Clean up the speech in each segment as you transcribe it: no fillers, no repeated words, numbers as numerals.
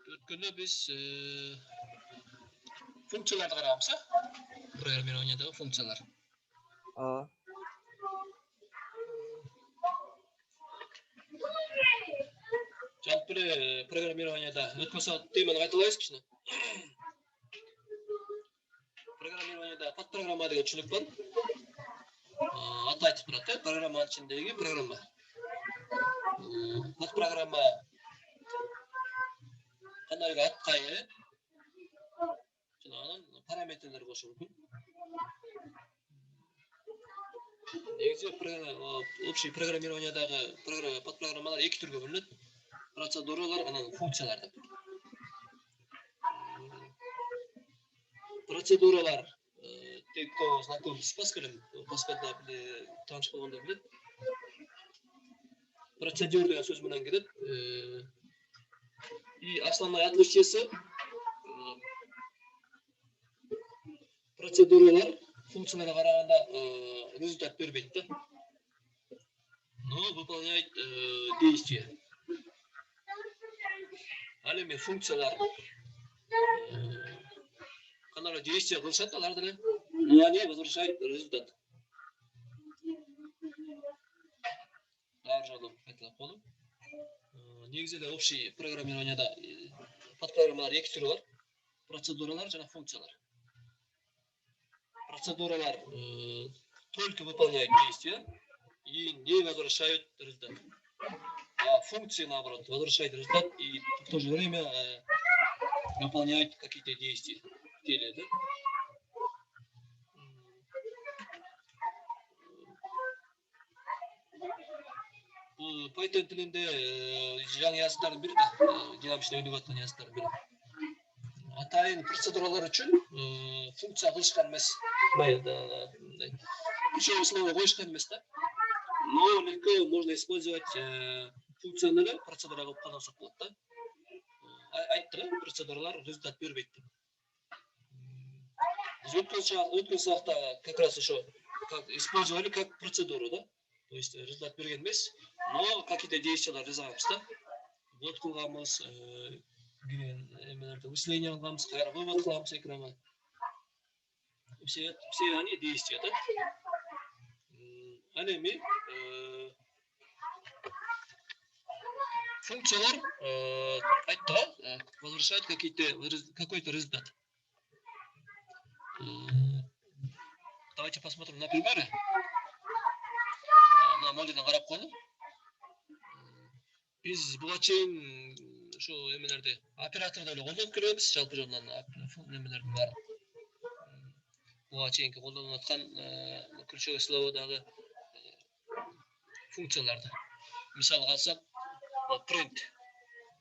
Өткөнде біз функцияларды қарағанбыз, программированиядағы функциялар. Жалпы программированияда өткен сағат теманы қайталайсыз кішіне. Программированияда подпрограмма деген түсінік бар. Аты айтып тұрады, программаның ішіндегі программа. Подпрограмма қандайғы атқайы, жаңағынан параметрлер қошу мүмкін. Негізі общий программированиядағы подпрограммалар екі түрге бөлінеді. Процедуралар, анан функциялар деп. Процедуралар тек кто знаком с Паскалем, Паскальда таныш болғанда біледі. Процедура деген сөз менен келет. И основной отличиесі процедуралар функцияларға қарағанда результат бербейді, но выполняет действие. Алеме функциялар қандай действие қылышады, алардан они возвращают результат. Аржалып айтылып қалып. Негізінде общий программированияда подпрограммалар екі түрі бар. Процедуралар және функциялар. Процедуралар только выполняют действия и не возвращают результат. А функции, наоборот, возвращают результат и в то же время выполняют какие-то действия в теле, да? Python тілінде жаңа yazıların biri de, динамичный өңдеп yazıların biri. Атайын процедуралар үшін функция қылышқан емес, ключевое слово қойышқан емес, да? Но легко можно использовать функционалы процедураға қолдансақ болады, да? Айтты, процедуралар результат бербейді. Өткен сағатта как раз еще использовали как процедуру, да? То есть результат берген емес, но какие-то действия жасағанбыз, да? Вот қылғанбыз, вычисление алғанбыз, қайра вывод қыламыз экранға. Все они действия, да? Алеме функциялар айтты, возвращают какой-то результат. Давайте посмотрим на примеры. На модельden қарап қойды. Біз бұға чейін емелерді операторды қолданып көреміз, жалпы жолынан емелердің бәрі. Бұға чейінгі қолданып атқан ключевое словодағы функцияларды. Мысал алсақ, print.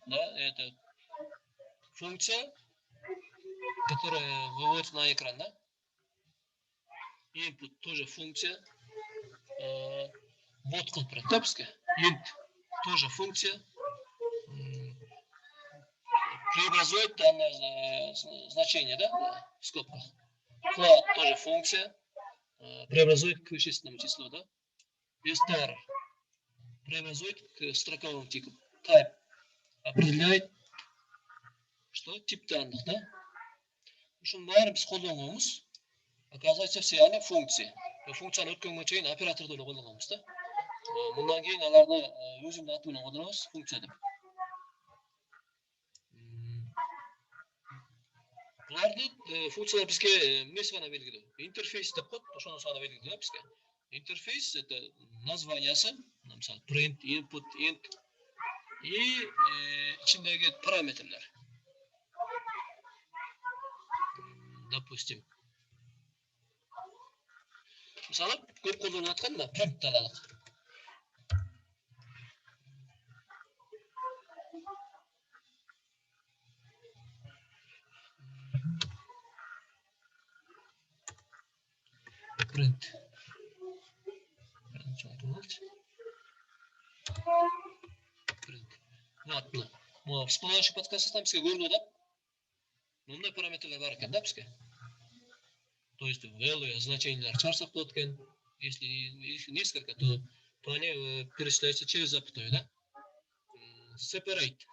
Да, это функция, которая выводит на экран, да? Input тоже функция. Вот контрактопская. Int тоже функция. Преобразует данное значение, да, в скобках. Float тоже функция. Преобразует к вещественному числу, да. Str преобразует к строковому типу. Type определяет, что тип данных, да. Шун бәрі біз қолданғанымыз. Оказывается, все они функции. Функцияны өткенге чейін операторды қолданғанбыз, да. Мұндан кейін аларды өзімді атымен қолданамыз, функция деп. Бұларды функциялар бізге несі ғана белгілі? Интерфейс деп қойды, ошоны ғана белгілі, да, бізге. Интерфейс это названиясы, мысалы print, input, int и içindегі параметрлер. Допустим. Мысалы, көп қолданып атқан да print алалық. Print. Вот, с помощью подсказки там бізге көрінеді, да? Мындай параметрлер бар екен, да, бізге? То есть value, значениялар чарсақ болады екен. Если их несколько, то они перечисляются через запятую, да? separate.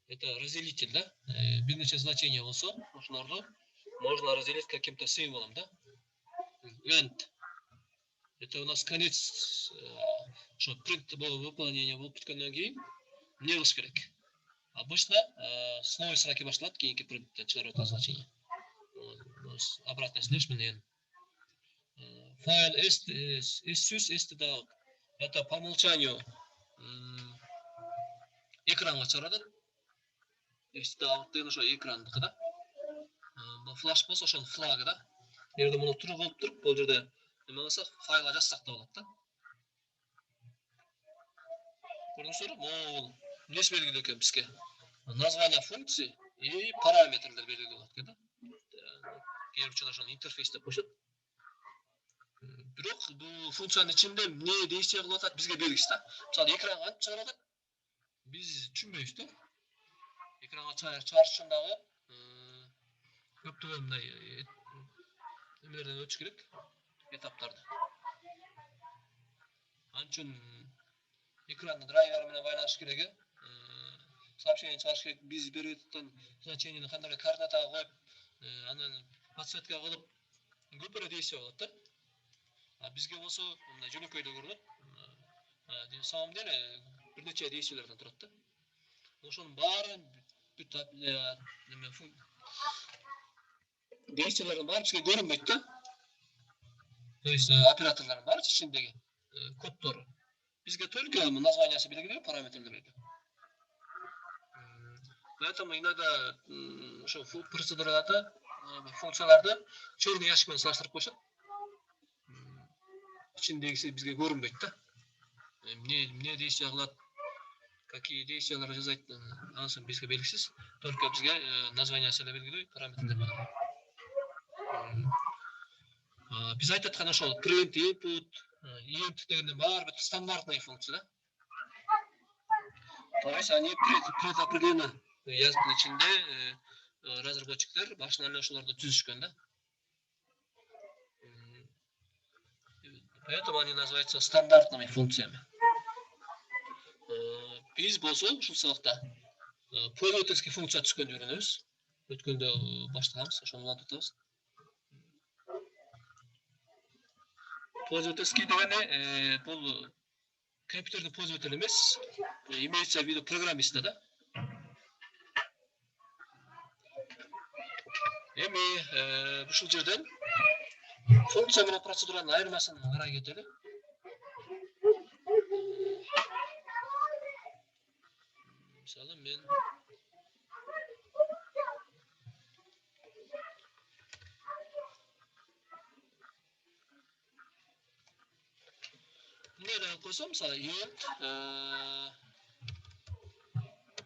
Это разделитель, да? Бірнеше значение болса, ошолорду можно разделить каким-то символом, да? End. Это у нас конец, что print выполнение болып біткеннен кейін не болуш керек? Обычно с новой строки башталат, кейинки принттен чыгарып жатқан значение. Обратная слежь менен. Файл эс-сүз эс-дагы. Это по умолчанию экранга чыгарат. Эс-дагы деген ошо экрандыкы да. Флаш болсо ошонун флагы да. Эгерде муну туру болуп туруп, бул жерде неме кылсак, файлга жазсак да болот да. Көрдүңүзбү? Могул эмнеси белгилүү экен бизге? Название функции и параметрлер белгилүү болот экен да. Кээ бир ошону интерфейс деп коюшат. Бирок бул функциянын ичинде эмне действие кылып атат бизге белгисиз да. Мисалы экранга кантип чыгарып атат? Биз түшүнбөйбүз да. Экранга чыгарыш үчүн дагы көптөгөн мындай эмелерден өтүш керек, этаптарды. Анын үчүн экранды драйвер менен байланыш керек. Сообщение чыгарыш керек. Биз берип аткан значениени кандайдыр координатага коюп, анан подсветка кылып көп эле действие болот да. А бизге болсо мындай жөнөкөйдө көрүнөт. На самом деле бир нече действиелерден турат да. Ошонун баарын действиелердин баары бизге көрүнбөйт да. То есть операторлордун баары ичиндеги коддору. Бизге только названиясы белгилүү, параметрлер белгилүү. Поэтому иногда ошо процедураларда функцияларды черный ящик менен салыштырып коюшат. Ичиндегиси бизге көрүнбөйт да. Эмне действие кылат, какие действиялар жасайт, анысы бизге белгисиз. Только бизге названиясы эле белгилүү, параметрлер белгилүү. Биз айтып аткан ошол print, input, int дегендин баары стандартный функция да. То есть они предопределены языктын ичинде разработчиктер башынан эле ошолорду түзүшкөн да. Поэтому они называются стандартными функциями. Биз болсо ушул сабакта пользовательский функция түшкөндү үйрөнөбүз. Өткөндө баштаганбыз, ошону улантып атабыз. Пользовательский дегени бул компьютердин пользователь эмес, имеется в виду программиста да. Эми ушул жерден функция менен процедуранын айырмасын карай кетели. Мисалы мен мындай койсом, мисалы int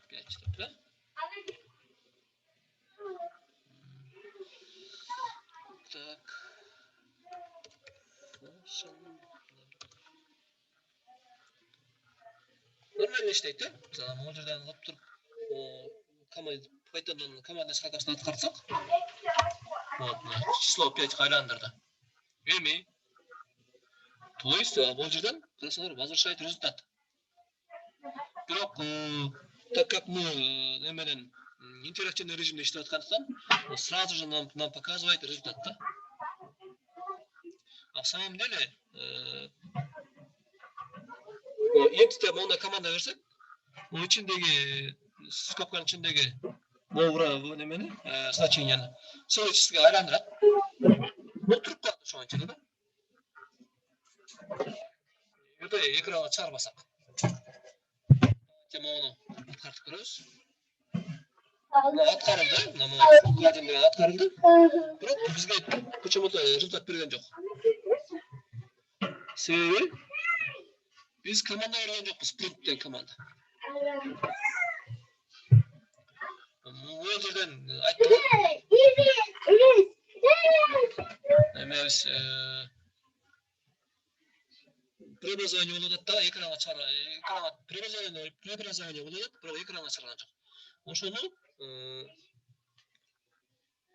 5 деп да. Так. Нормально иштейт да. Мисалы могул жерден кылып туруп, Python'дан команда схакасын аткарсак, вот, число 5 айландырды. Эми то есть бул жерден процессор возвращает результат. Бирок так как мы эменен интерактивный режимде иштеп аткандыктан, сразу же нам показывает результат да. А в самом деле int монда команда берсек, бул ичиндеги скобканын ичиндеги немени значенияны целый числоға айландырат. Бул туруп калат ошого чейин да. Эгерде экранга чыгарбасак. Мону аткартып көрөбүз. Аткарылды, кладин деген аткарылды. Бирок бизге почему-то результат берген жок. Себеби биз команда берген жокпуз, print деген команда. Бул жерден айттым. Эмес преобразование болот да, экранга преобразование болот, бирок экранга чыгарган жок. Ошону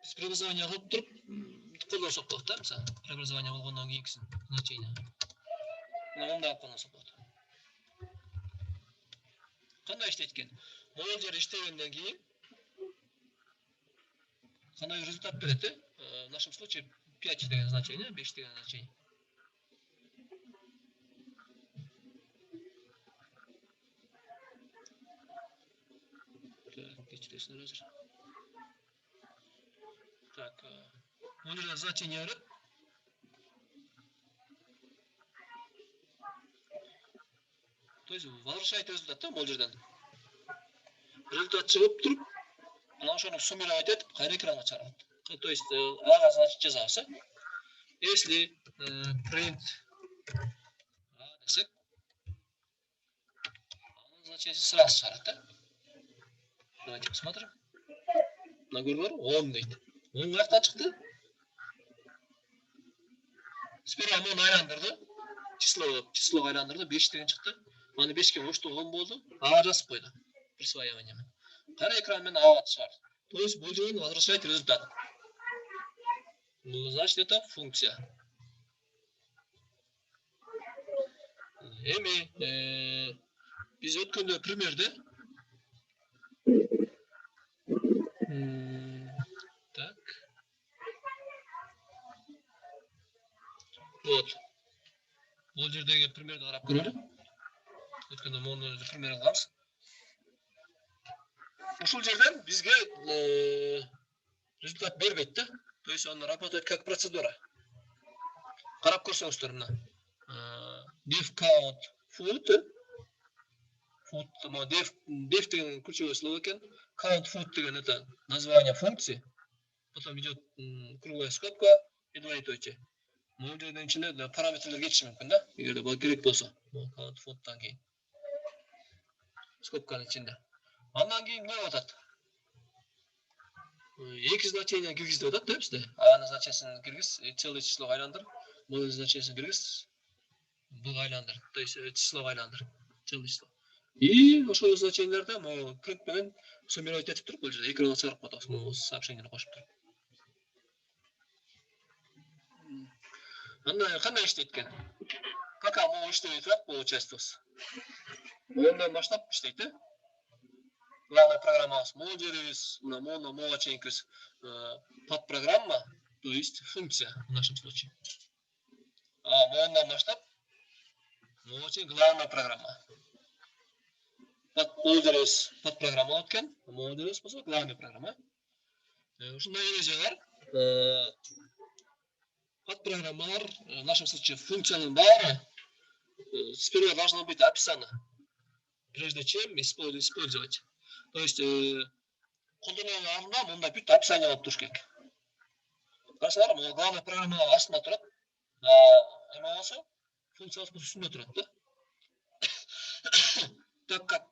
биз преобразование кылып туруп колдонсок болот да, мисалы, преобразование болгондон кийинкисин значение. Мындай колдонсок болот. Qanday işleydi ekan? Mo'ljal işlegenden keyin qanday результат beradi? В нашем случае 5 degan значение, 5 degan значение. Так, kechirasizlar hozir. Так, mo'ljal значение berib то есть возвращает результат да mo'ljaldan. Результат chiqib turib, ana o'shani суммировать etib, qayta экранга chiqaradi. То есть ага, значит, жазасы. Если print desek, значит, сразу шығарады. Давайте посмотрим. На көріп 10 дейді. 10 қаяқтан шықты? Сперва 10 айландырды. Число айландырды. 5 деген шықты. Аны 5-ке қосты 10 болды. Аға жазып қойды. Присваиваниемен. Қара экранмен аға шығарды. То есть mo'ljal возвращает результат. Значит, это функция. Эми biz өткөндө примерде так. Вот. Бұл жердегі примерді қарап көрелі. Өткенде моны пример алғанбыз. Ушул жерден бизге результат бербейт да. То есть он работает как процедура. Қарап көрсеңіздер мына. Div count food. Food, div деген ключевое слово екен. Count food деген это название функции. Потом идет круглая скобка и двоеточие. Бұл жерден ішінде параметрлер кетіші мүмкін да. Егер бұл керек болса. Count food'тан кейін. Скобканың ішінде. Андан кейін не отады? Екі значение кіргізді отады да бізде. Аны значениесін кіргіз, целое число айландыр. Бұл значениесін кіргіз, бұл айландыр. То есть число айландыр. Целое число. И ошол значениелерді printпенен суммировать етіп тұрып, бұл жерде экранға шығарып қойдық, сообщениені қосып тұрып. Қандай іштейді екен? Пока мы іштейді бұл участвовался. Онда масштаб іштейді. Главная программа с modules, моға чейінкіз подпрограмма, то есть функция в нашем случае. А моға масштаб, моға чейін главная программа. Modules подпрограмма өткен, modules болса главная программа. Ушындай ережелер, подпрограммалар, в нашем случае функцияның бары сперва должно быть описано, прежде чем использовать. То есть, қолданудың алдында мұнда бүт описание болып тұрыш керек. Қарасылар, главная программаның астында тұрады. Эме болса, функциялық үстінде тұрады да. Так как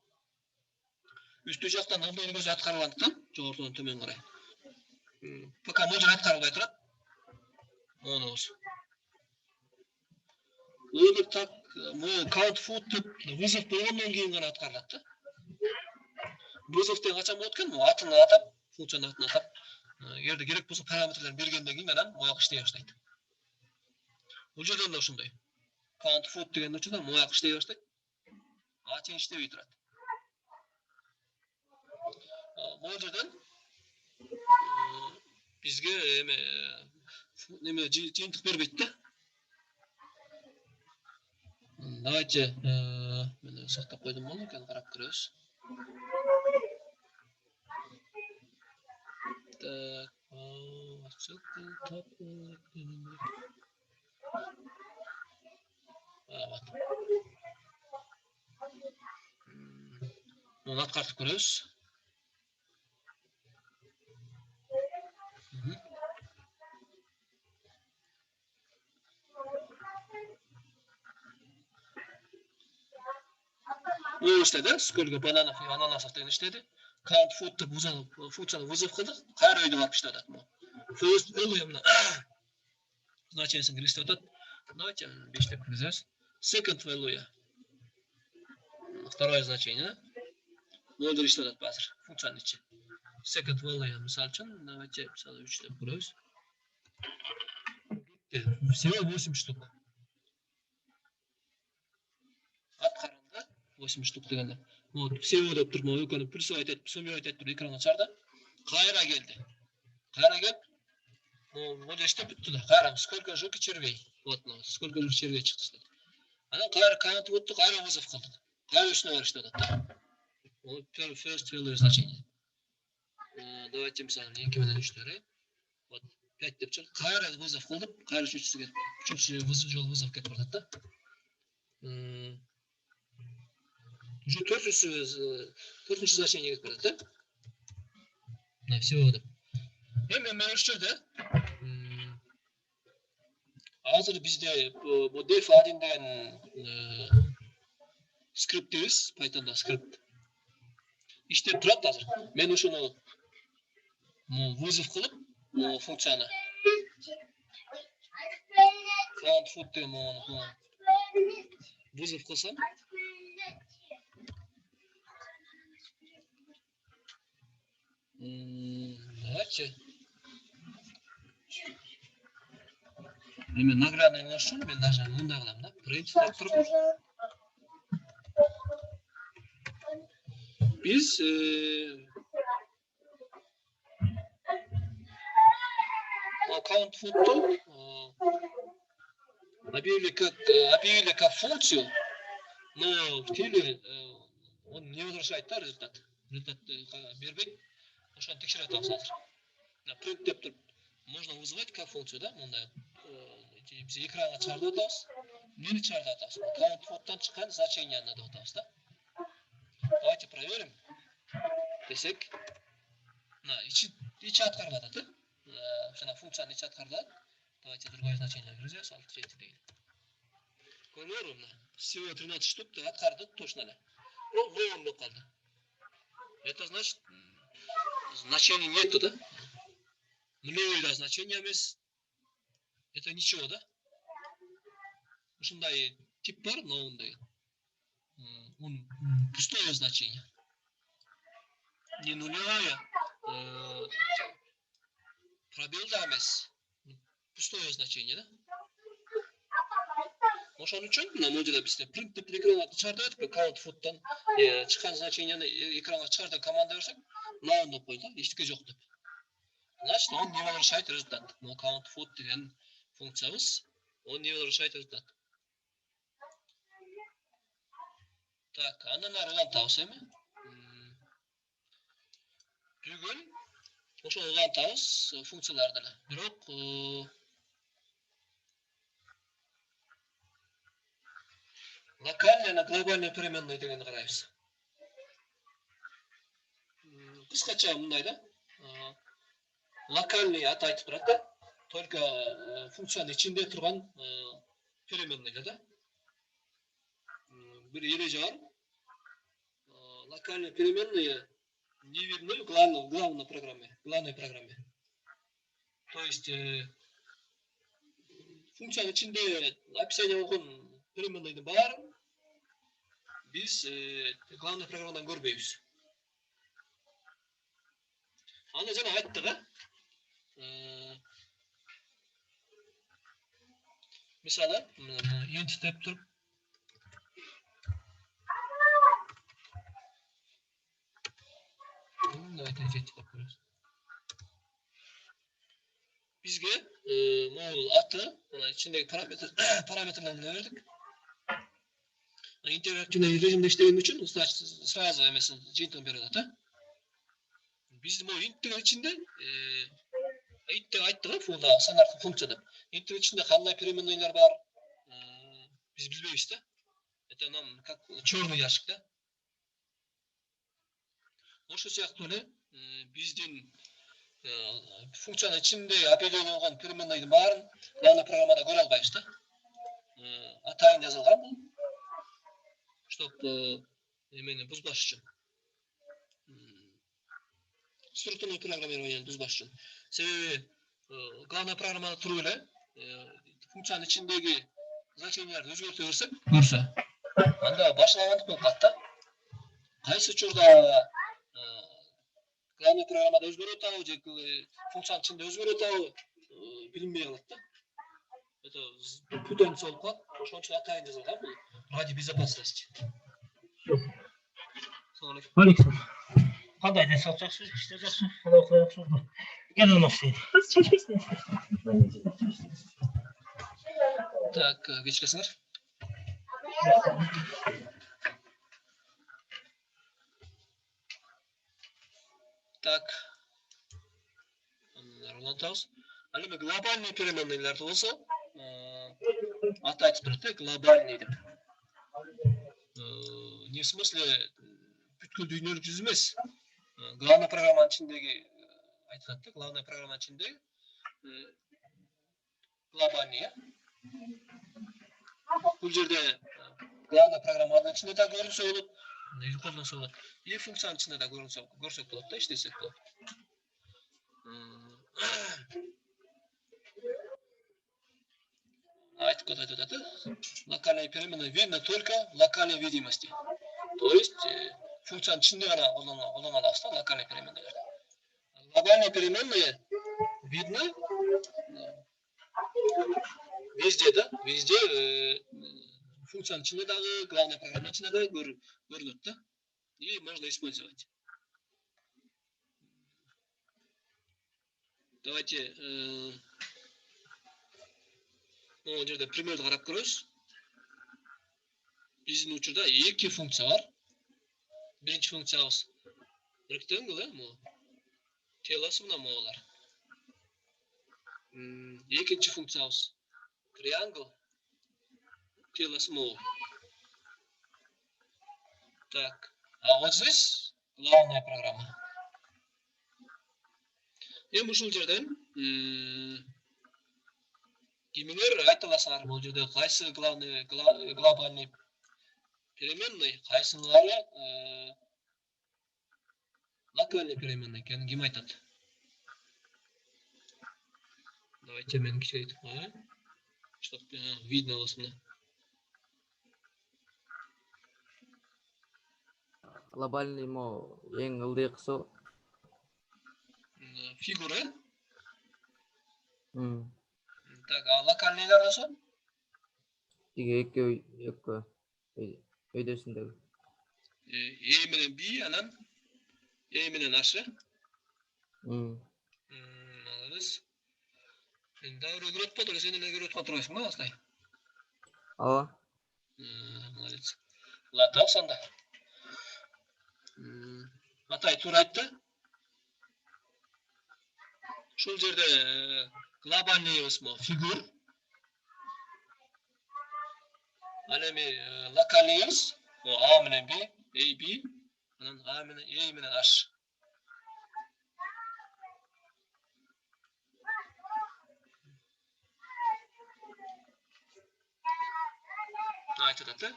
үсті жақтан алдын көзі атқарылғандықтан, жоғыртудан төмен қарай. Пока mo'ljal атқарылмай тұрады. Оны осы. Оны так, count food деп вызов болғаннан кейін ғана атқарылады да. Вызовтен қашан болады екен? Атын атап, функцияның атын атап, егерде керек болса параметрлерін бергеннен кейін ғана мояқ іштей баштайды. Бұл жерден де ушындай. Count food деген учудан мояқ іштей баштайды. Ачын іштей тұрады. Бұл жерден бізге неме жиынтық бербейді. Давайте мен сақтап қойдым оны, екен қарап көресіз. Так, вот. Оны атқартып көресіз. Ол іштеді, сколько бананов и ананасов деген іштеді. Count food деп функцияны вызов қылдық, қайыр өйді қалып іштеді. First value мына значениесін кіргізіп өтеді. Давайте 5 деп кіргіземіз. Second value. Второе значение. Mo'ljal іштеп өтеді қазір, функцияның іші. Second value мысал үшін, давайте 3 деп көреміз. Всего 8 штук. Атқарылды 8 штук дегенде. Вот всего деп тур, могу экөөнү плюс айтат, сумма айтат тур экранга чыгарды. Кайра келди. Кайра келип, вот эштеп бүттү да. Кайра сколько жук червей. Вот, сколько жук червей чыкты. Анан кайра канат өттү, кайра вызов кылдык. Кайра үстүнө барышты да. Вот first value значение. Давайте мисалы 2 менен 3 вот 5 деп чыгып, кайра вызов кылдык, кайра үчүнчүсү кетти. Үчүнчү вызов кетип барат да. Уже төртүнчү значение кетип барат да. Мына всего деп. Эми мен ушул жерде азыр бизде бу def1 деген скриптибиз, Python'da скрипт иштеп турат азыр. Мен ушуну вызов кылып, функцияны count foot деген вызов кылсам, давайте мен наградный ношу, мен даже мындай кылам да, print деп туруп. Biz count foot'u объявили как функцию, но в теле он не возвращает результат. Результат бербейт. Ошону текшере атабыз азыр. Print деп туруп можно вызывать как функцию, да? Мындай биз экранга чыгарды атабыз. Нени чыгарды атабыз? Count foot'тан чыккан значенияны деп атабыз да. Давайте проверим. Десек, ичи аткарып атат, да? Ошона функцияны ичи аткарды. Давайте другое значение грызем, салт жети деген. Көрүнөр мына. Всего 13 штук аткарды точно эле. Но вон болуп калды. Это значит значения нету, да? Нулевое значение эмес. Это ничего, да? Ушундай тип бар, но ондай. Он пустое значение. Не нулевое, пробел да эмес. Пустое значение, да? Ошон үчүн мына модулда бизде print деп экранга чыгарды атып, count foot'тан чыккан значенияны экранга чыгарды команда берсек, none деп койду, эчтеке жок деп. Значит, он не возвращает результат. Но count foot деген функциябыз, он не возвращает результат. Так, андан ары улантабыз эми. Бүгүн ошол улантабыз функцияларды эле. Бирок локальный жана глобальный переменный дегенди карайбыз. Кыскача мындай да. Локальный аты айтып турат да. Только функциянын ичинде турган переменныйлар да. Бир эреже бар. Локальные переменные не видны в главной программе. То есть функциянын ичинде описание болгон переменныйдын баарын биз главный программадан көрбөйбүз. Аны жана айттык, мисалы, int деп туруп давайте жети деп коебуз. Бизге могул аты, ичиндеги параметрлерин бердик. Интерактивный режимде иштеген үчүн сразу эмесин жыйынтыгын берип атат, биздин могу инттин ичинде айттык фунда стандартный функция деп. Инттин ичинде кандай переменныйлар бар, биз билбейбиз да. Это нам как черный ящик, да. Ошол сыяктуу эле биздин функциянын ичинде объявление болгон переменныйдын баарын главный программада көрө албайбыз да. Атайын жазылган бул, чтоб эмени бузбаш үчүн. Структурный программированияны бузбаш үчүн. Себеби главный программада туруп эле функциянын ичиндеги значенияларды өзгөртө берсе, анда башлагандык болуп калат да. Кайсы учурда главный программада өзгөрүп атабы же функциянын ичинде өзгөрүп атабы билинбей калат да. Это путаница болуп калат. Ошон үчүн атайын жазылган бул ради безопасности. Александр. Қандай денсаулық жақсы, іштер жақсы, Алла жақсы. Гена носит. Так, кешіресіңдер. Так. Орнатамыз. Әлемде глобальный переменныйларды болса, аты айтып тұрады, глобальный деп. Не в смысле бүткіл дүниелік жүз емес. Главный программаның ішіндегі айтылады, главный программаның ішіндегі глобальный, бұл жерде главный программаның ішінде де көрінсе болады, қолданса болады. И функцияның ішінде де көрсек болады да, іштесек болады. Айтып кетеді. Локальные переменные видно только в локальной видимости. То есть функцияның ішінде ғана қолданылады, локальные переменные. Глобальные переменные видны везде, да? Везде функцияның ішінде дағы, главная программаның ішінде дағы көрінеді, да? И можно использовать. Давайте бұл жерде примерді қарап көріңіз. Біздің учурда екі функция бар. Бірінші функциямыз ректангл, теласы мына молар. Екінші функциямыз триангл, теласы мол. Так, а вот здесь главная программа. Ең бұл жерден кемеңер айтыласар, бұл жерде қайсы глобальный переменный, қайсылары локальный переменный екенін кім айтады? Давайте мен кішірейтіп қояйын, чтоб видно болсын. Глобальный ең ылдый қысу. Фигура. Так, а локальныйлар болса? Екі өйдесіндегі. E менен B, анан E менен H. Молодец. Енді өрегірет па, сен өрегірет па тұрайсың ба, осылай? Ала. Молодец. Ладно, сонда. Атай тура айтты. Шул жерде глобальный фигур. Анан локальный A менен B, A, B, анан A менен E менен H. Айтады.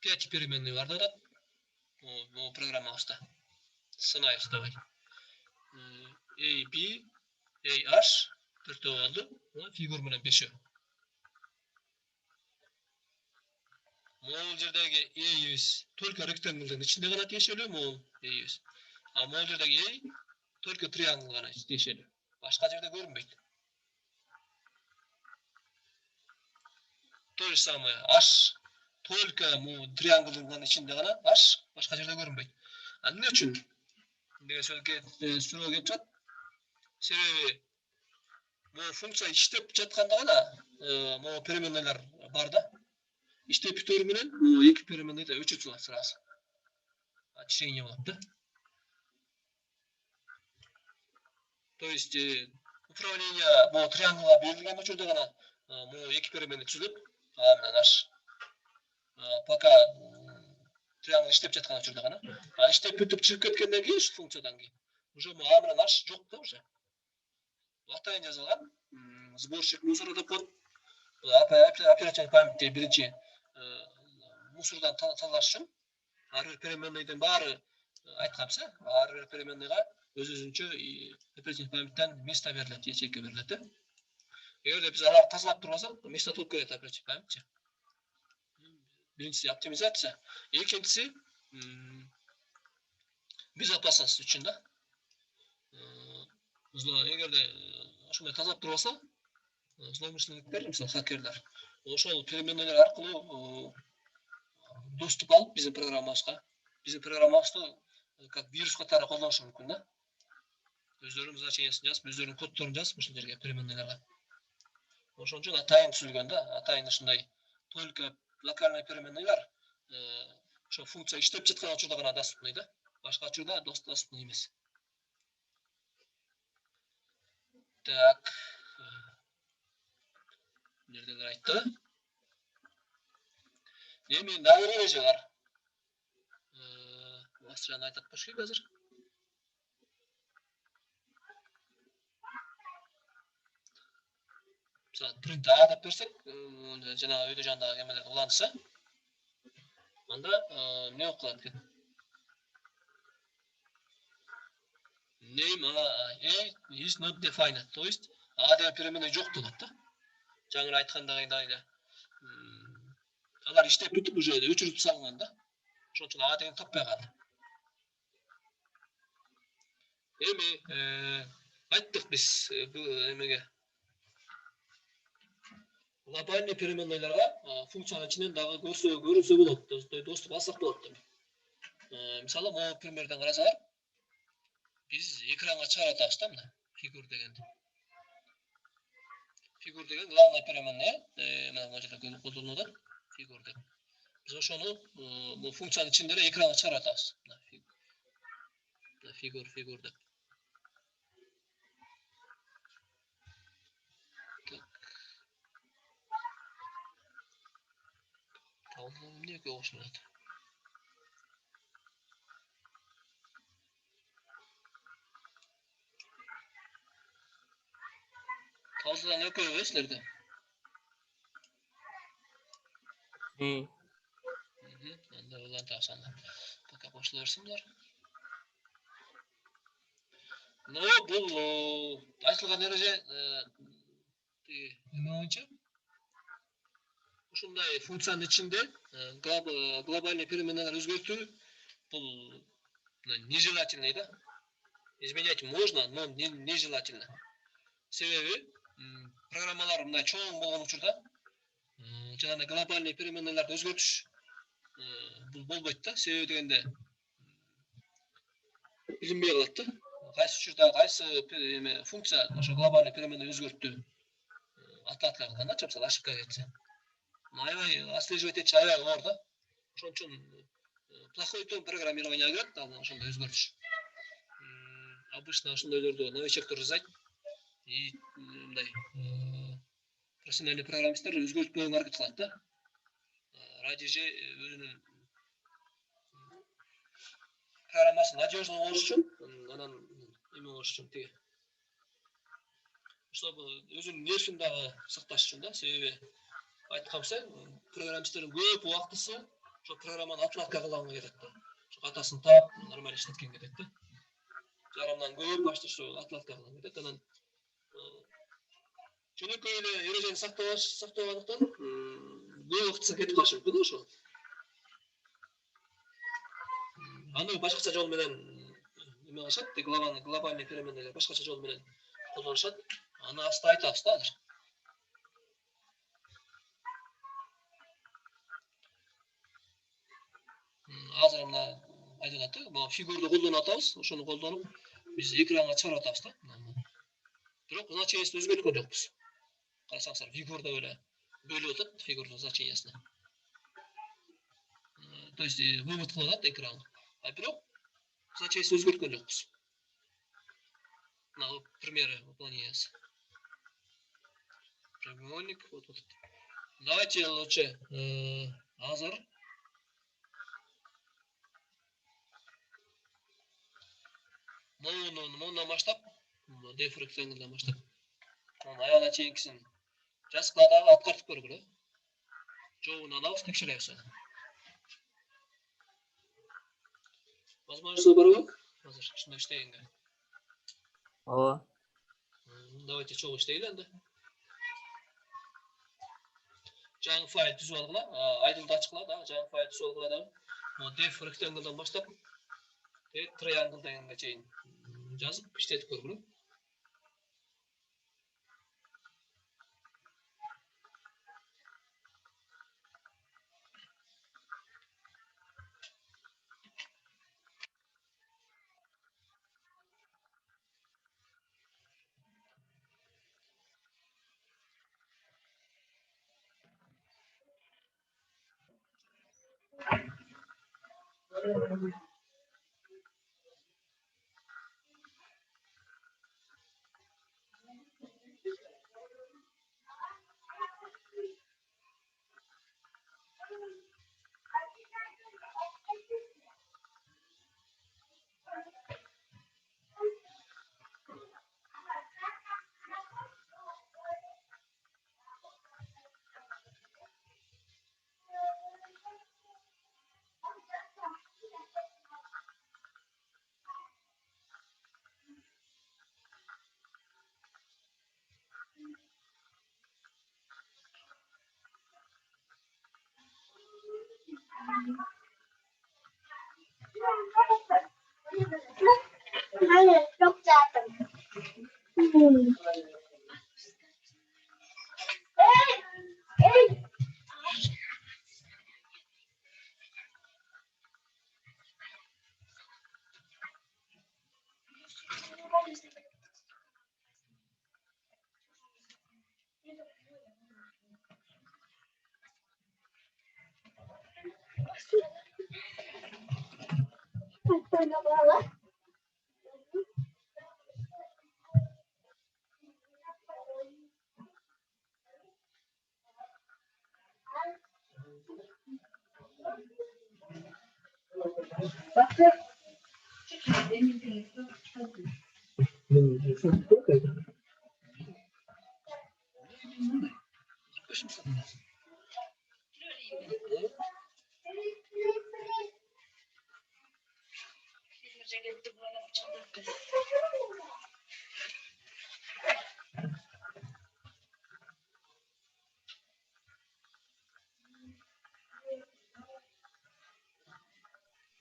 5 переменный бар да. Бұл программамызда. Сынайық давай. A, B, A, H, 4 oldu. Фигур менен 5. Мол жердегі A100 только ректанглдың ішінде ғана тиешелі, мол A100. А мол жердегі A только триангл ғана тиешелі. Башқа жерде көрінбейді. То же самое H только трианглдың ішінде ғана H башқа жерде көрінбейді. А не үшін? Деген сөзге келіп жатыр. Себебі бұл функция іштеп жатқанда ғана бұл переменныйлар бар да. İşte pütörümünün bu iki perimenleri de ölçü tutar sırası. Açışın yaptı. То есть управление bu триангла belirlenen uçurda gana bu iki perimenleri çözüp nаш пока триангл iştep жатқан uçurda gana. İştep бүтүп çıkıp кеткенден кейін şu функциядан кейін уже bu nаш жоқ та уже. Латайын жазылған сборщик мусора деп қойып оперативный памятте бірінші мусордан тазалаш үшін әрбір переменныйдың бары айтқанша әрбір переменныйға өз-өзінше оперативный памяттен место беріледі, ячейка беріледі. Егер де біз алар тазалап тұрмасақ, место толып кетеді оперативный памятте. Біріншісі оптимизация, екіншісі безопасность үшін да. Егер де ошондай тазалап тұрмаса, злоумышленниктер, мысалы хакерлер, ошол переменныйлар аркылуу доступ алып биздин программабызды как вирус катары колдонушу мүмкүн да. Өздөрүнүн значениясын жазып, өздөрүнүн коддорун жазып, ушул жерге переменныйларга. Ошон үчүн атайын түзүлгөн да, атайын ушундай только локальный переменныйлар ошо функция иштеп жаткан учурда гана доступный да. Башка учурда доступный эмес. Так. Нерделер айтты? Эми дагы эреже бар. Басчаны айтат болуш керек азыр. Мисалы, print A деп берсек, жана өйдө жандагы кемелер улантса, анда эмне болуп калат экен? Name A is not defined. То есть A деген переменный жок болот да. Жаңы айткандагыдай эле. Алар иштеп бүтүп уже өчүрүп салынган да. Ошон үчүн A деген таппай калды. Эми айттык биз эмеге глобальный переменныйларга функциянын ичинен дагы көрсө болот. Доступ алсак болот деп. Мисалы, могу примерден карасаңар, биз экранга чыгарып атабыз да мына фигур дегенди. Фигур деген главный переменная, мына бул жерде колдонулат фигур деп. Биз ошону бул функциянын ичинде эле экранга чыгарып атабыз. Мына фигур деп. Эмне болушат? Талдыдан өкөбүз силерде. Анда улантабыз анда. Пока кошула берсин булар. Но бул айтылган эреже эме боюнча ушундай функциянын ичинде глобальный переменналар өзгөртүү бул нежелательный да. Изменять можно, но нежелательно. Себеби программалар мындай чоң болгон учурда жанагы глобальный переменналарды өзгөртүш бул болбойт да. Себеби дегенде билинбей калат да. Кайсы учурда кайсы функция ошо глобальный переменный өзгөрттү атка кылган да, чапсал ошибка кетсе. Аябай отслеживать этчи аябай оор да. Ошон үчүн плохой тон программирование кирет, ошондой өзгөртүш. Обычно ошондойлорду новичоктор жасайт. И мындай профессиональный программисттер өзгөртпөгөнгө аракет кылат да. Ради же өзүнүн программасы надежный болуш үчүн, анан эме болуш үчүн тиги. Чтобы өзүнүн нервин дагы сакташ үчүн да, себеби айтканча программисттердин көп убактысы ошо программаны отладка кылганга кетет да. Ошо катасын таап, нормально иштеткен кетет да. Жарымдан көп башты ошо отладка кылган кетет. Анан жөнөкөй эле эрежени сактабагандыктан көп убактысы кетип калышы мүмкүн да ошо. Аны башкача жол менен эме кылышат, глобальный переменныйлар башкача жол менен колдонушат. Аны аста айтабыз да азыр. Азыр мына айтылат да, могу фигурду колдонуп атабыз, ошону колдонуп биз экранга чыгарып атабыз да. Бирок значениясын өзгөрткөн жокпуз. Карасаңыздар, фигур деп эле бөлүп атат фигурдун значениясына. То есть вывод кылып атат экран. А бирок значениясын өзгөрткөн жокпуз. Мына примеры выполнения. Прямоугольник вот. Давайте лучше азыр мындан баштап, def rectangle'дан баштап. Аягына чейинкисин жазыкта дагы аткартып көргүлө. Жообун алабыз, текшеребиз. Возможности барбы? Азыр ушундай иштегенге. Ооба. Давайте чогуу иштейли анда. Жаңы файл түзүп алгыла, айдыңды ачкыла да, жаңы файл түзүп алгыла да. Def rectangle'дан баштап triangle дегенге чейин жазып иштетип көргүлө.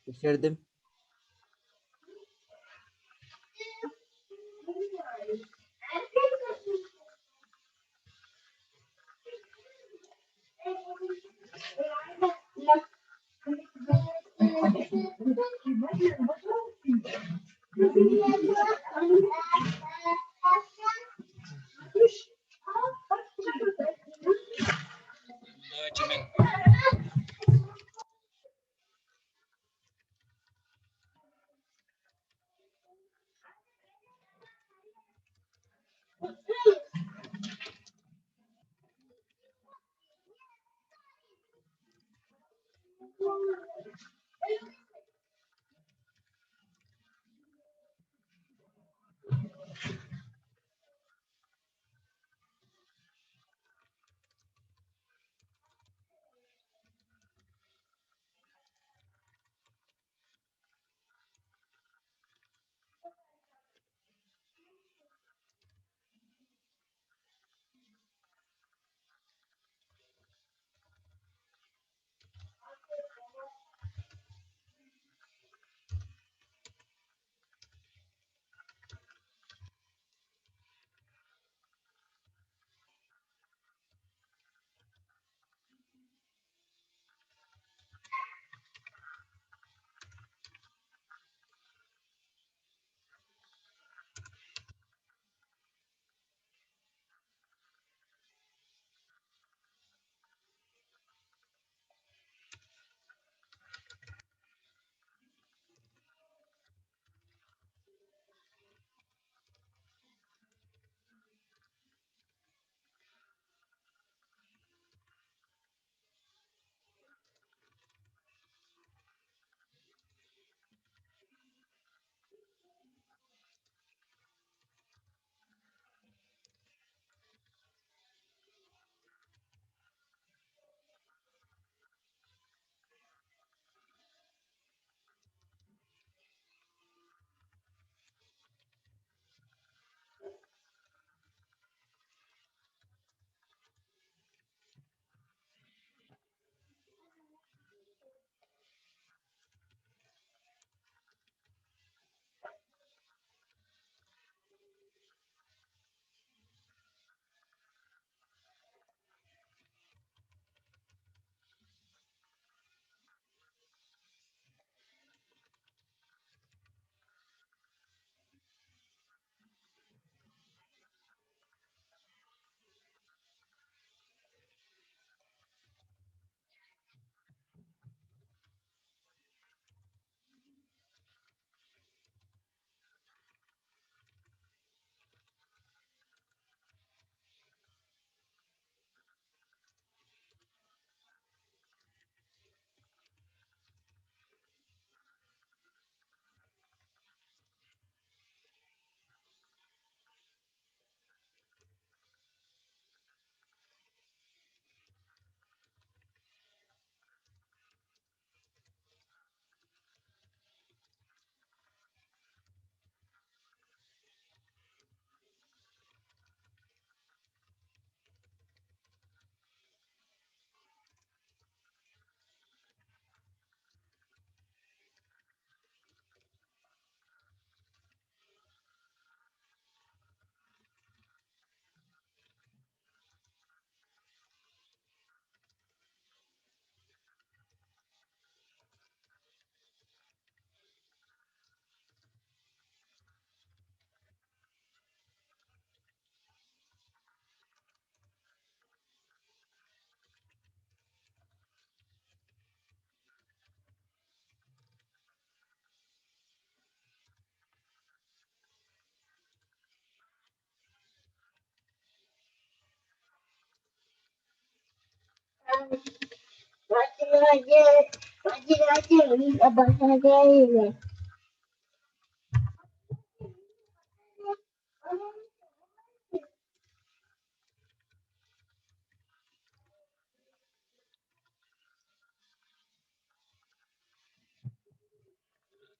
Düşürdüm. Deutsche Mann.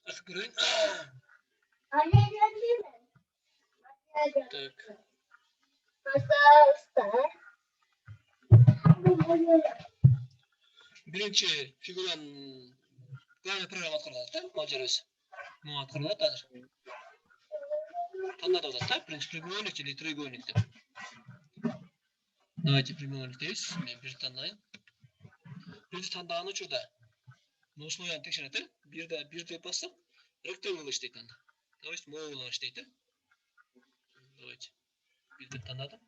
Открой. Так. Birinchi figuran glавный программа открылады, да? Модель ну, открылады қазір. Таңдады одан, да? Birinchi прямоугольник или треугольник деп. Давайте прямоугольник дейміз. Мен бір таңдайын. Бірінші таңдаған учурда. Осылай тексереді. Бірде басып, ректангл іштейді анда. То есть моуылан іштейді. Давайте. Бірде таңдадым.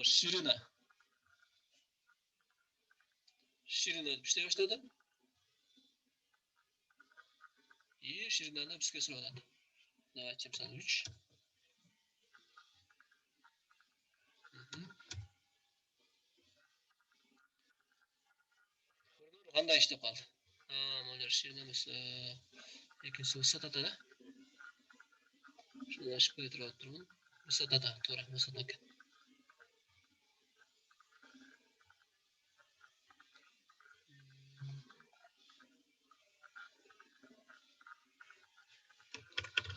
Ширина. Ширина іштей баштады. И ширинаны бізге сұрады. Давайте мысалы 3. Қандай іштеп қалды? Мөлдер ширинамыз екінші высотада да? Şunu ашып қойып тұрмын. Высотада, тура высота екен.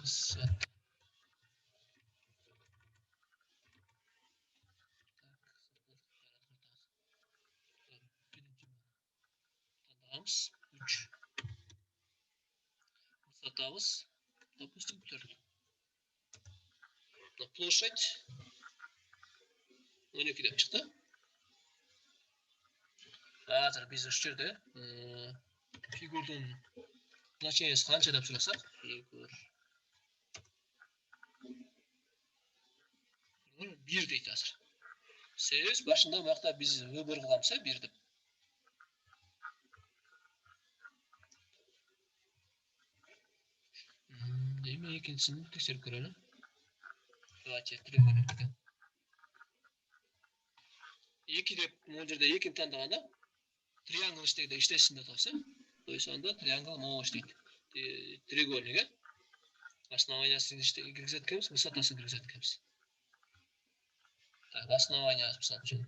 Высота. Таңдағанбыз 3. Высотамыз, допустим, 4. Площадь 12 деп шықты. Қазір біз үш жерде фигурдың значениесі қанша деп сұрасақ, фигур 1 дейді қазір. Сөз башында мақта біз выбор қыламыз, 1 деп. Деме екіншісін тексеріп көрелі. Давайте треугольник. 2 деп мына жерде 2-ні таңдағанда триангл іштейді іштесінде тапса, то есть анда триангл мол іштейді. Треугольник, основаниясын кіргізеді кеміз, высотасын кіргізеді кеміз. Так, основаниясы мысалы үшін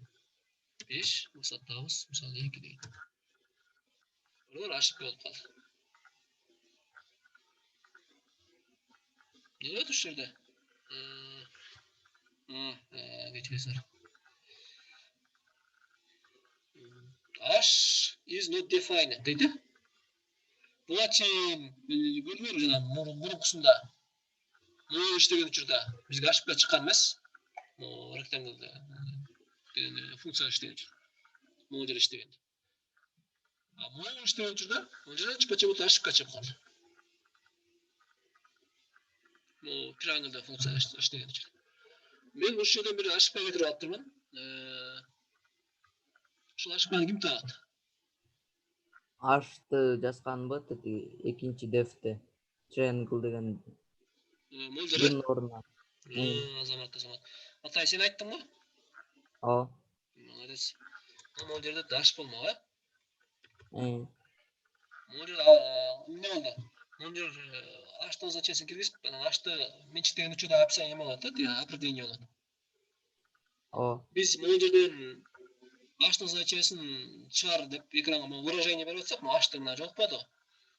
5, высотамыз мысалы 2 дейді. Олар ашық болып қалды. Не өт үш жерде? Geçmezler. H is not defined дейді. Бұла чейін көрмеймін жаңа бұрынғысында. Мұны іштеген үшірді бізге ашыққа шыққан емес. Ректанглды функция іштеген жүр. Мұны жер іштеген. Мұны іштеген үшірді, мұны жер почему-то ашыққа шығып қалды. Triangle функция іштеген жүр. Мен осы жерден бір ашыққа кетіріп алып тұрмын. Шул ашықпаны кім тағады? Ашты жазған ба екінші дефте. Triangle деген Мұлдыры? орнына. Азамат. Атай, сен айттың ба? О. Молодец. Бұл жерде ашық болмау, Бұл жерде не болды? Бұл жерде аштың зачесін кіргізіп, ашты меншіктеген үшіде описание болады, определение болады. Біз бұл жерден аштың зачесін шығар деп экранға выражение беріп отсақ, аштың жоқ па да?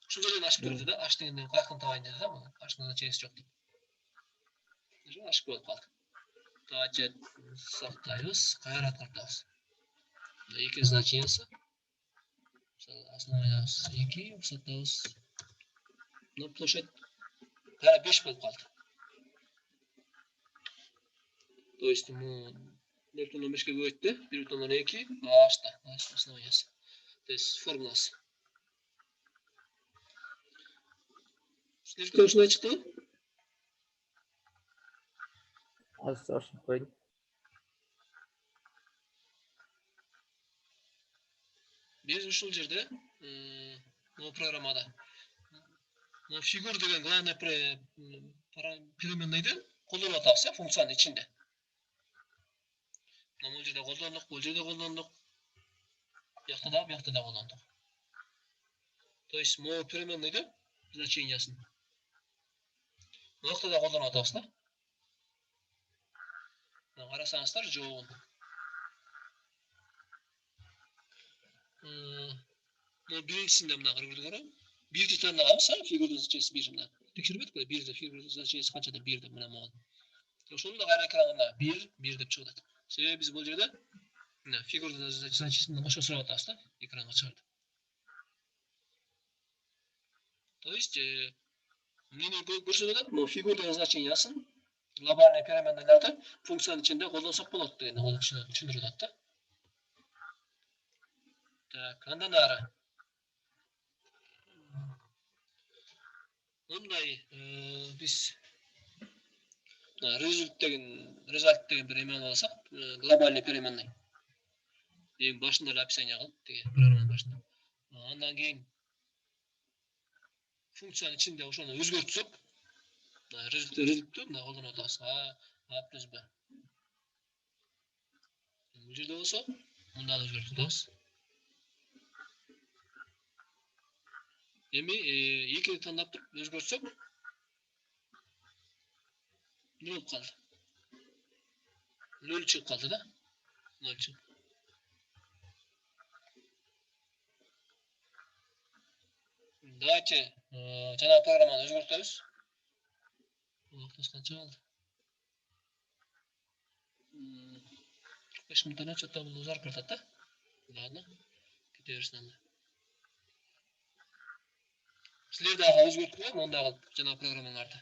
Шын жерден ашып көрді да, аш дегенде қаяқтан табайын деді да, аштың зачесі жоқ деп. Ашық болып қалды. Давайте сақтаймыз, қайыр атқартамыз. Екі значениесі. Основаниясы 2, высотамыз. Но площадь 5 болып қалды. То есть, 0,5-ке көйтті, 1,2, ашты, основаниясы. То есть, формуласы. Слишком шынай шықты ғой? Ашып қойды. Біз үшіл жерде, программада, фигур деген главный переменныйды қолданып атақсы, функцияның ішінде. Бұл жерде қолдандық, бұл жерде қолдандық. Bu yakta da kullandık. То есть мы переменныйді значениясын. Bu yakta da kullanып атабыз да. Қарасаңыздар жауын. Биринчисинде мына көргөндөр бирди тандагабыз, фигурдун значениеси бир мына. Текшербедик беле, бирди фигурдун значениеси канчада бир деп мына могул. Ошону да кайра экранга бир деп чыгат. Себеби биз бул жерде мына фигурдун значениесин башка сурап атабыз да, экранга чыгат. То есть эмнени көрсөтүп атат? Могу фигурдун значениясын глобальный переменналарды функциянын ичинде колдонсок болот дегенди түшүндүрүп атат да. Так, андан ары. Мындай биз результат деген бир эме алсак, глобальный переменный. Эң башында эле описание кылып деген программанын башында. Андан кийин функциянын ичинде ошону өзгөртсөк, результатты мына колдонуп атабыз. А плюс Б. Бул жерде болсо, мында да өзгөртүп атабыз. Эми экини тандап туруп өзгөртсөк, не болуп калды? 0 чыгып калды да. 0 чыгып. Давайте жана программаны өзгөртөбүз. Вактыбыз канча калды? 5 минуттан чөтө бул узарып кетет да. Ладно. Кете берсин анда. Силер дагы өзгөртүп, мондагы жана программаларды.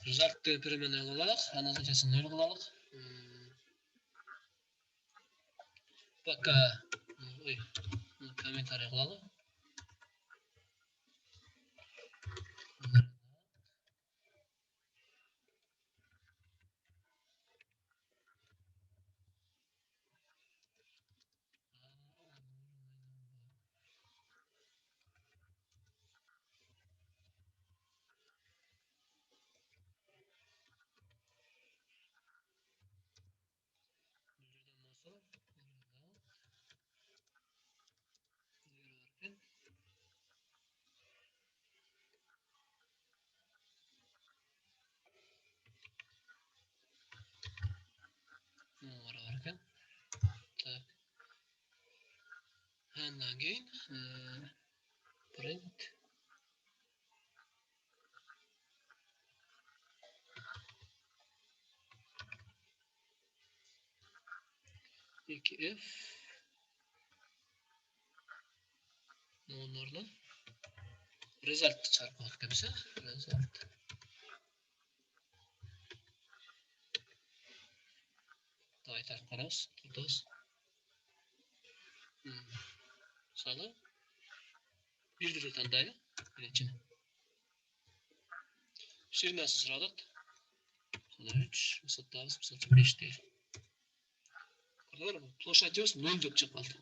Result переменный кылалык, анын значениясын 0 кылалык. Пока комментарий кылалы. Так. Андан кийин print f монордан result чыгарып кетебиз, result. Давай так карабыз, турдабыз. Мисалы бирди тандайлы, биринчини. Ширинасы сурадык. 3, высотабыз, мисалы 5 дейт. Көрдүңөрбү? Площадьыбыз 0 деп чыгып калды.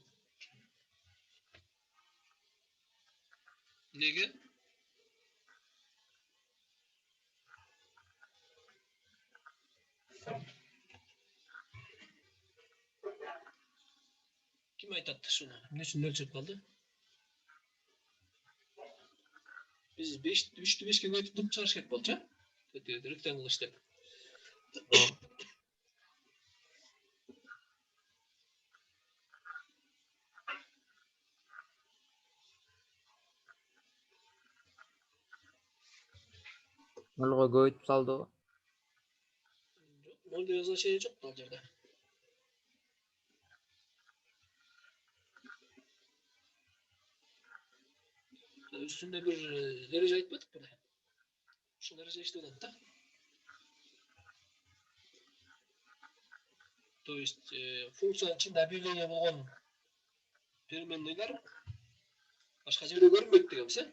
Неге? Ким айтат шуну? Эмне үчүн 0 чыгып калды? Биз 3'tü 5'ke көйтүп туруп чыгарыш керек болчу, ректангл иштеп. Нолго көйтүп салды. Ноль деген значение жок бул жерде. Üstünde bir derece aytmadık mı? Şu derece işte olan da. То есть функциянын ичинде объявление болгон переменныйлар башка жерде көрүнбөйт дегенбиз, э?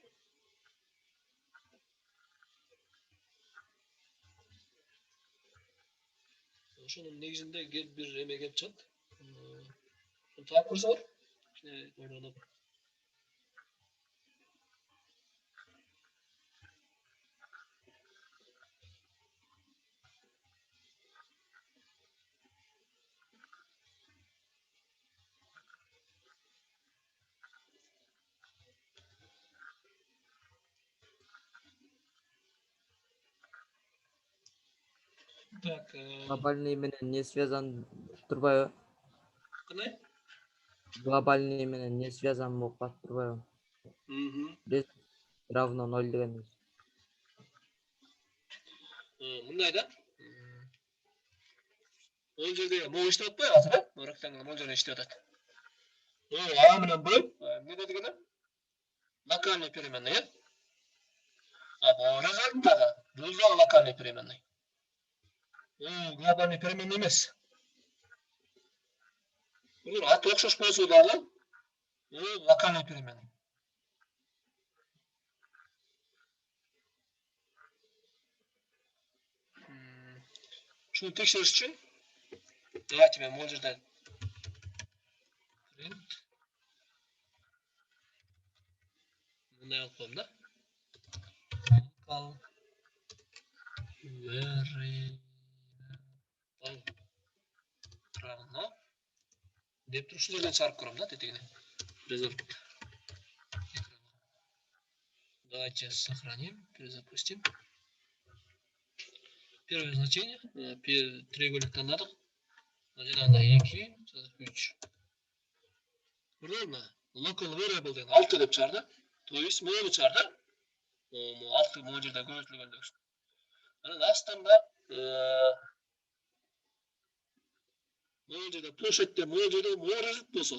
Ошонун негизинде бир эме келип чыгат. Таап көрсөңөр. Кичине Так, Глобальный менен не связан турбайбы? кандай? Глобальный менен не связан болуп калып турбайбы? Мгм. Равно 0 дегенбиз. Мындай да. Ол жерде могу иштеп атпайбы азыр, э? Рактангда могу жерде иштеп атат. А менен Б, эмне дегени? Локальный переменный, э? А бул результаттагы бул да локальный переменный. Глобальный переменный эмес. Бул аты окшош болсо дагы локальный переменный. Шуну текшериш үчүн давайте мен могу жерде мындай алып коем да. Local variable равно деп туруп ушул жерден чыгарып көрөм да тетигине. Результат. Давайте сохраним, перезапустим. Первое значение. Треугольник тандадык. Жанагындай 2, 3. Ровно. Local variable деген 6 деп чыгарды. То есть мону чыгарды. 6 могу жерде көбөйтүлгөндө. Анан астында могу жерде площадьте могу жерде результат болсо.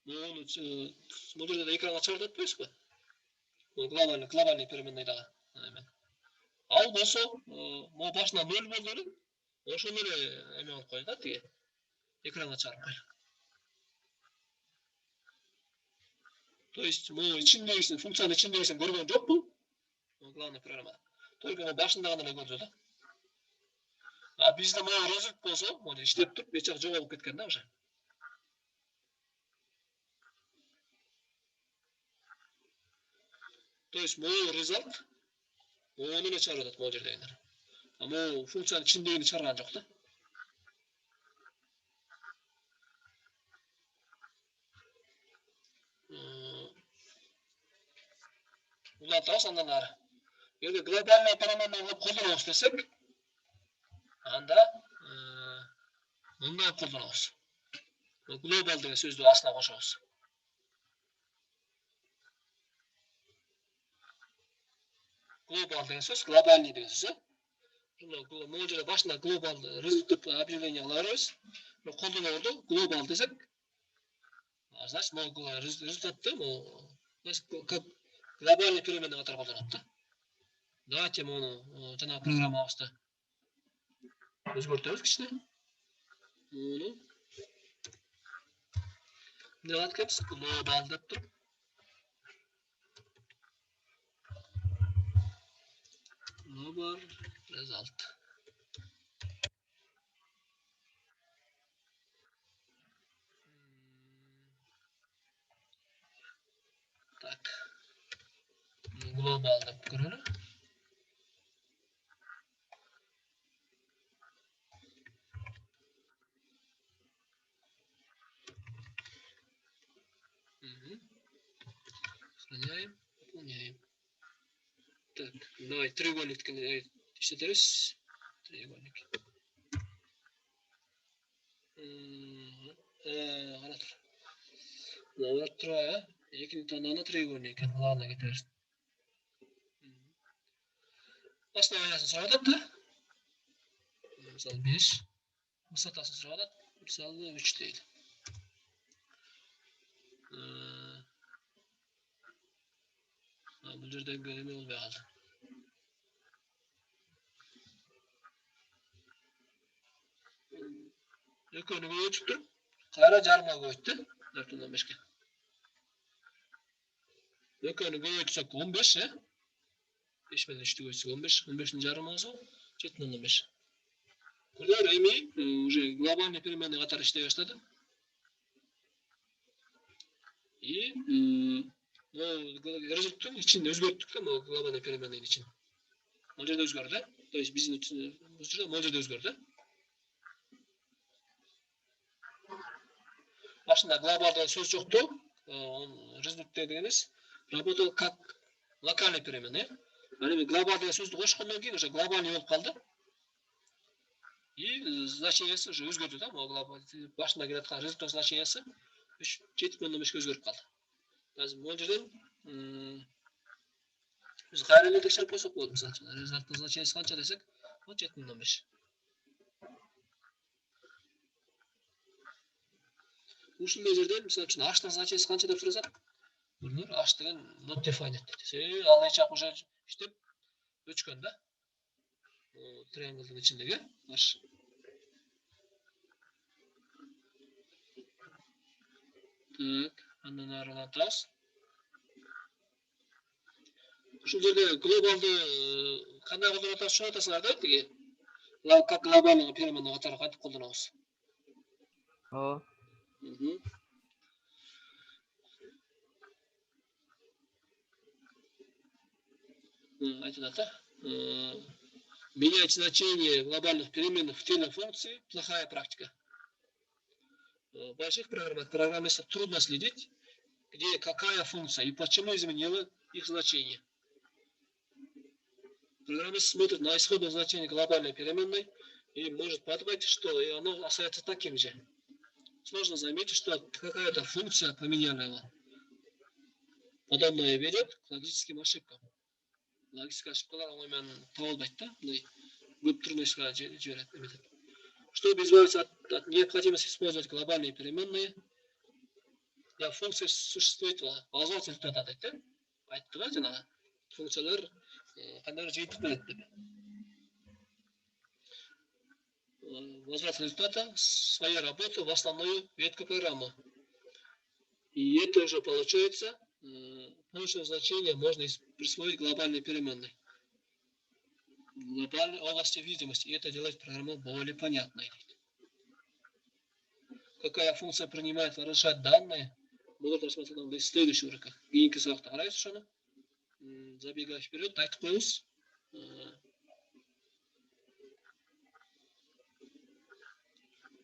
Могу жерде экранга чыгарды атпайсызбы? Глобальный переменный дагы. Ал болсо, могу башына 0 болду эле. Ошону эле эме кылып кой да, тиги. Экранга чыгарып кой. То есть, могу ичиндегисин, функциянын ичиндегисин көргөн жокпу? Главный программа. Только башындагы эле көрдү да. А бизде могу результат болсо, могу иштеп туруп, бечак жоголуп кеткен да уже. То есть, могу результат, ону эле чыгарып атат могу жердегилер. А могу функциянын ичиндегини чыгарган жок да. Улантабыз андан ары. Эгер глобальный переменный кылып колдонобуз десек, анда мындай колдонобуз. Глобал деген сөздү астына кошобуз. Глобал деген сөз, глобальный деген сөз. Могу жерде башында глобал результат объявление кыла беребиз. Колдонобордо глобал десек, значит, могу результатты как глобальный переменный катары колдонот да. Давайте мону жана программабызды өзгөртөбүз кичине. Муну эмне кылат экенбиз? Глобал деп туруп. Global result. Так. Global деп көрөлү. Сохраняем, выполняем. Так, давай треугольник иштетебиз. Треугольник. Кара тур. Мына турбайбы? Экинчи тандагында треугольник экен. Ладно, кетебиз. Основаниясын сурап атат да. Мисалы 5. Высотасын сурап атат. Мисалы 3 дейт. Бул жерде эме болбой калды. Экөөнү көбөйтүп туруп, кайра жарымга көбөйттү. 4,5ке. Экөөнү көбөйтсөк 15, 5 менен 3'tү көбөйтсөк 15, 15'ин жарымы болсо 7,5. Көрдүңөр, эми уже глобальный переменный катары иштей баштады. И результаттын ичин өзгөрттүк да, глобальный переменныйдын ичин. Бул жерде өзгөрдү. То есть биздин бул жерде өзгөрдү. Башында глобал деген сөз жокту. Результат дегенибиз работал как локальный переменный. Ал эми глобал деген сөздү кошкондон кийин уже глобальный болуп калды. И значениесі уже өзгерді да, башында келатқан результат значениесі 7,5 өзгеріп қалды. Қазір бұл жерден біз қайрылы тексеріп қойсақ болады, мысалы, результаттың значениесі қанша десек, 7,5. Ушындай жерден, мысалы үшін, h-тың значениесі қанша деп сұрасақ, көрдіңдер, h деген not defined десе, алдай чақ уже іштеп өчкен да, триангълдың ішіндегі h. Так, андан арыған тас. Ушул жерде глобалды қандай қолданатын шығатасыңар да, деге, как глобальный переменный қатары қайтып қолданамыз. Айтылады. Менять значение глобальных переменных в теле функции – плохая практика. В больших программах программистам трудно следить, где какая функция и почему изменила их значение. Программист смотрит на исходное значение глобальной переменной и может подумать, что оно остается таким же. Сложно заметить, что какая-то функция поменяла его. Подобное ведет к логическим ошибкам. Логическая ошибка оңаймен табылбайды да, көп жібереді. Чтобы избавиться от необходимости использовать глобальные переменные, для функции существует возврат результата дейді. Айтты ғой жаңағы функциялар қандай жиынтық береді деп. Возврат результата своей работы в основную ветку программы. И это уже получается, полученное значение можно присвоить глобальной переменной. В глобальной области видимости. И это делает программу более понятной. Какая функция принимает выражать данные, будут рассмотрены в следующих уроках. Кейінгі сабақта қарайсыз шаны. Забегая вперед, айтып қойыңыз.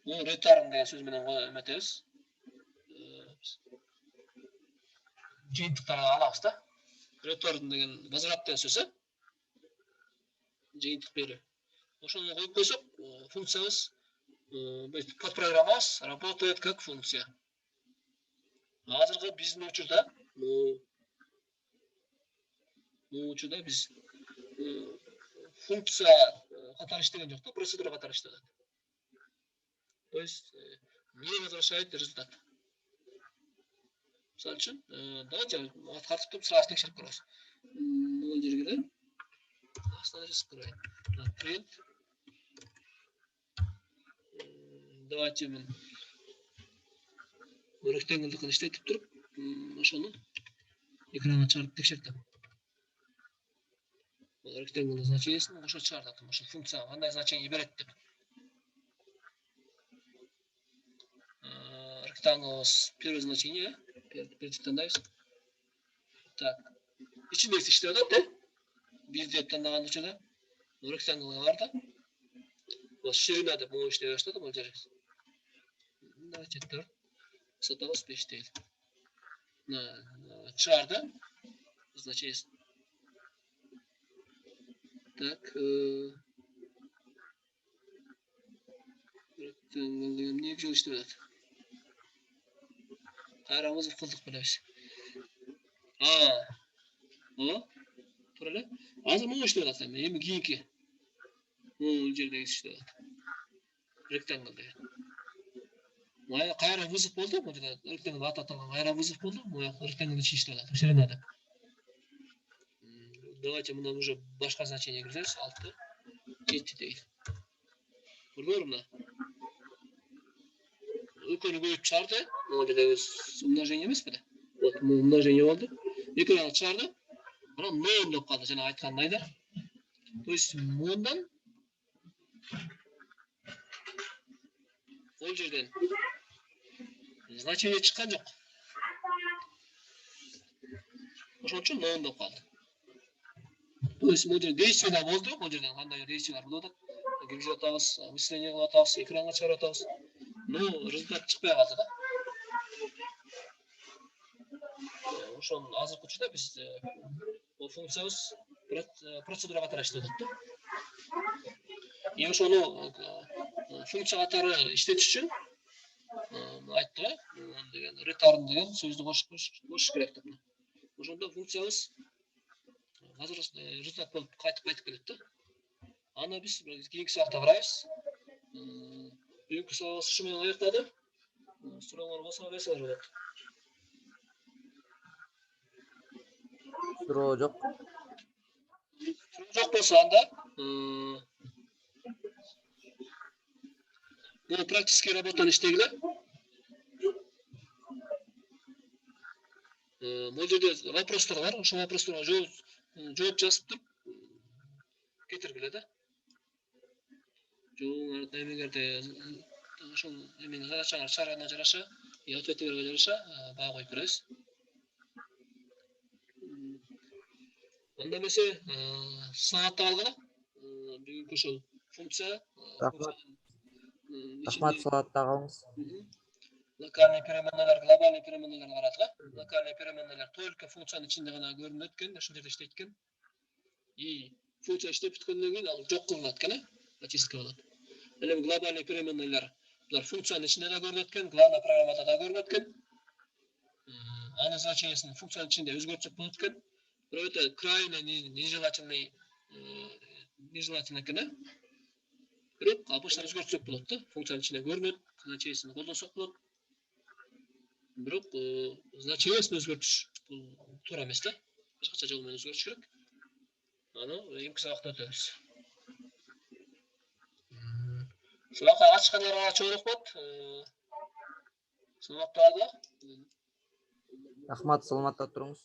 Return деген сөзменен өтеміз. Жиынтықтарға аламыз да. Return деген возврат деген сөзі. Жиынтық беру. Ошоны қойып қойсақ, функциямыз, подпрограммамыз работает как функция. Азырғы біздің учурда біз функция қатар іштеген жоқ та, процедура қатар іштеді. То есть, не возвращает результат. Мысалы үшін, давайте атқартып тұрып сразу тексеріп көреміз. Бұл жерге де остановись, скрой. Print. Давайте мен ректангылдықын іштетіп тұрып, ошоны экранға шығарып тексертем. Ректангылдың значениесін ошо шығардым, ошо функция қандай значение береді деп. Ректангл первое значение, таңдайбыз. Так, içindeki işte da bir de tandağın içinde rectangle var da. Bu şirine de bu işte başladı mı diyeceğiz. Давайте 4. Сотовос 5 değil. Чарда значение. Так, rectangle не güzel işte evet. Aramızı kıldık böyle bir şey. O? Böyle? Az mı işte zaten? Hem giyinki. O yerde işte. Rectangle diye. Maya kayra vızık oldu mu? Rectangle atatalım. Kayra vızık oldu mu? Rectangle içi işte zaten. Şöyle надо. Давайте мы нам уже başka значение gireceğiz. 6. 7 değil. Burada mı? Yukarı koyup çağırdı. Orada da umnожение емес пе? Вот умножение oldu. Ekranı çağırdı. Bana non деп қалды. Жаңа айтқандай да. То есть мондан ол жерден значение шыққан жоқ. Ошон үчүн non деп қалды. То есть бұл жерде действиелер болды. Бұл жерден қандай действиелер болады? Кіргізіп атабыз, мысление қылып атабыз, экранға шығарып атабыз. Но результат шықпай қалды да. Ошон азыркы учурда биз бул функциябыз процедура катары иштеп атат. И ошону функция катары иштетиш үчүн айтты го деген return деген сөздү кошуш керек деп. Ошондо функциябыз результат болуп кайтып келет да. Аны биз кийинки сабакта карайбыз. Бүгүнкү сабагыбыз ушу менен аяктады. Суроолор болсо берсеңиз болот. Суроо жок. Жок болсо анда бул практический работаны иштегиле. Бул жерде вопростор бар. Ошол вопросторго жооп жазып туруп кетиргиле да. Жообуңарды эмеңерди ошол эмени задачаңар чарагына жараша, ответтерге жараша баа коюп беребиз. Анда эмесе саатта калгыла. Бүгүнкү ошол функция. Рахмат, саламатта калыңыз. Локальный переменналар, глобальный переменналар карадык. Локальный переменналар только функциянын ичинде гана көрүнөт экен, ошол жерде иштейт экен. И функция иштеп бүткөндөн кийин ал жок кылынат экен, очистка болот. Эми глобальный переменналар булар функциянын ичинде да көрүнөт экен, главный программада да көрүнөт экен. Анын значениясын функциянын ичинде өзгөртсөк болот экен. Бирок это крайне нежелательно экен. Бирок обычно өзгөртсөк болот да, функциянын ичинде көрүнөт, значениясын колдонсок болот. Бирок значениясын өзгөртүш бул туура эмес да. Башкача жол менен өзгөртүш керек. Аны кийинки сабакта өтөбүз. Сабакка катышкандарга чоң рахмат. Саламатта калгыла. Рахмат, саламатта туруңуз.